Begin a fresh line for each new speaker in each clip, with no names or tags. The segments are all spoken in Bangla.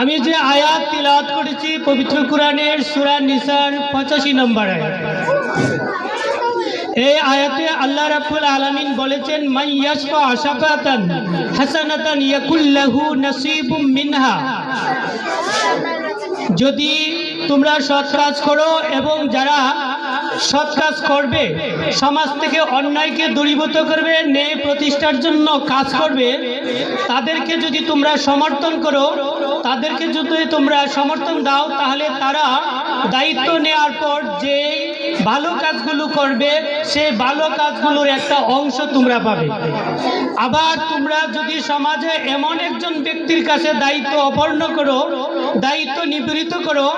আমি যে আয়াত তিলাওয়াত করেছি পবিত্র কোরআনের সূরা নিসার 85 নম্বর আয়াত। এই আয়াতে আল্লাহ রাব্বুল আলামিন বলেছেন, মান ইয়াশফা শাফাতান হাসানাতান ইয়াকুল লাহু নাসিবুম মিনহা। যদি তোমরা সৎ কাজ করো এবং যারা সৎ কাজ করবে, সমাজ থেকে অন্যায়কে দূরীভূত করবে, ন্যায় প্রতিষ্ঠার জন্য কাজ করবে, তাদেরকে যদি তোমরা সমর্থন করো, তাদেরকে যদি তোমরা সমর্থন দাও, তাহলে তারা দায়িত্ব নেওয়ার পর যে ভালো কাজগুলো করবে সেই ভালো কাজগুলোর একটা অংশ তোমরা পাবে। আবার তোমরা যদি সমাজে এমন একজন ব্যক্তির কাছে দায়িত্ব অর্পণ করো, দায়িত্ব নিবৃত্ত করো,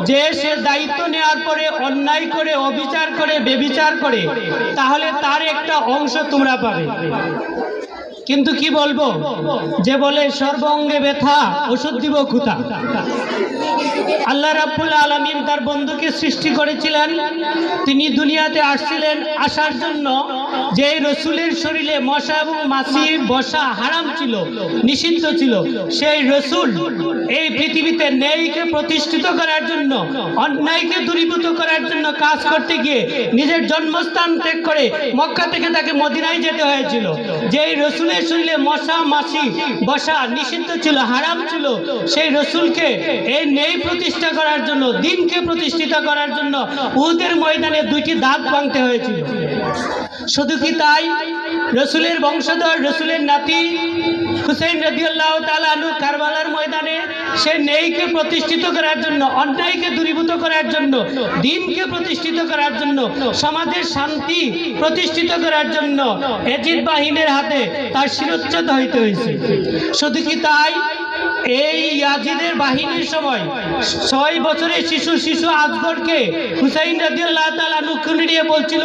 যে সে দায়িত্ব নেওয়ার পরে অন্যায় করে, অবিচার করে, বেবিচার করে, তাহলে তার একটা অংশ তোমরা পাবে। কিন্তু কি বলবো, যে বলে সর্বঙ্গে ব্যথা ওষুধ দিব কোথা। আল্লাহ রাব্বুল আলামিন তার বন্ধুকে সৃষ্টি করেছিলেন, তিনি দুনিয়াতে আসছিলেন আসার জন্য যে রসুলের শরীরে মশা এবং মাছি বসা হারাম ছিল, নিষিদ্ধ ছিল। সেই রসুল এই পৃথিবীতে ন্যায়কে প্রতিষ্ঠিত করার জন্য, অন্যায়কে দূরীভূত করার জন্য কাজ করতে গিয়ে নিজের জন্মস্থান ত্যাগ করে মক্কা থেকে তাকে মদিনায় যেতে হয়েছিল। যেই রসুলের শরীরে মশা মাছি বসা নিষিদ্ধ ছিল, হারাম ছিল, সেই রসুলকে এই ন্যায় প্রতিষ্ঠা করার জন্য, দিনকে প্রতিষ্ঠিত করার জন্য উহুদের ময়দানে 2টি দাঁত ভাঙতে হয়েছিল। শুধু কি তাই, রসুলের বংশধর, রসুলের নাতি হুসাইন রাদিয়াল্লাহু তাআলা আনহু কারবালার ময়দানে সে ন্যায়কে প্রতিষ্ঠিত করার জন্য, অন্যায়কে দূরীভূত করার জন্য, দিনকে প্রতিষ্ঠিত করার জন্য, সমাজের শান্তি প্রতিষ্ঠিত করার জন্য ইয়াজিদ বাহিনীর হাতে তার শিরচ্ছেদ হইতে হয়েছে। শুধু কি তাই, এই ইয়াজিদের বাহিনীর সময় 6 বছরের শিশু আজগরকে হুসাইন রাদিয়াল্লাহু তাআলা আনহু খুলে নিয়ে বলছিল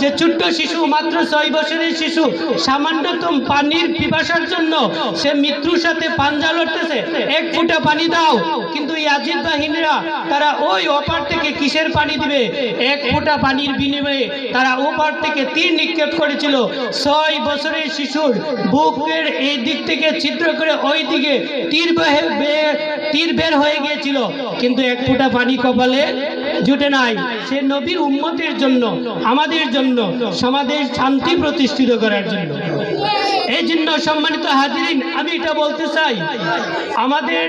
যে ছোট্ট শিশু, মাত্র 6 বছরের শিশু, সামান্যতম পানির পিপাসার জন্য সে মৃত্যুর সাথে পাঞ্জা লড়তেছে, 1 ফোঁটা পানি দাও। কিন্তু ইয়াজিদ বাহিনীরা তারা ওই ওপার থেকে কিসের পানি দিবে, 1 ফোঁটা পানির বিনিময়ে তারা ওপার থেকে তীর নিক্ষেপ করেছিল। 6 বছরের শিশুর বুকের এই দিক থেকে ছিদ্র করে ওই দিকে তীর বের হয়ে গিয়েছিল, কিন্তু 1 ফোঁটা পানি কপালে জুটে নাই। সে নবীর উম্মতের জন্য, আমাদের জন্য, সমাজের শান্তি প্রতিষ্ঠিত করার জন্য। এই জন্য সম্মানিত হাজিরিন, আমি এটা বলতে চাই, আমাদের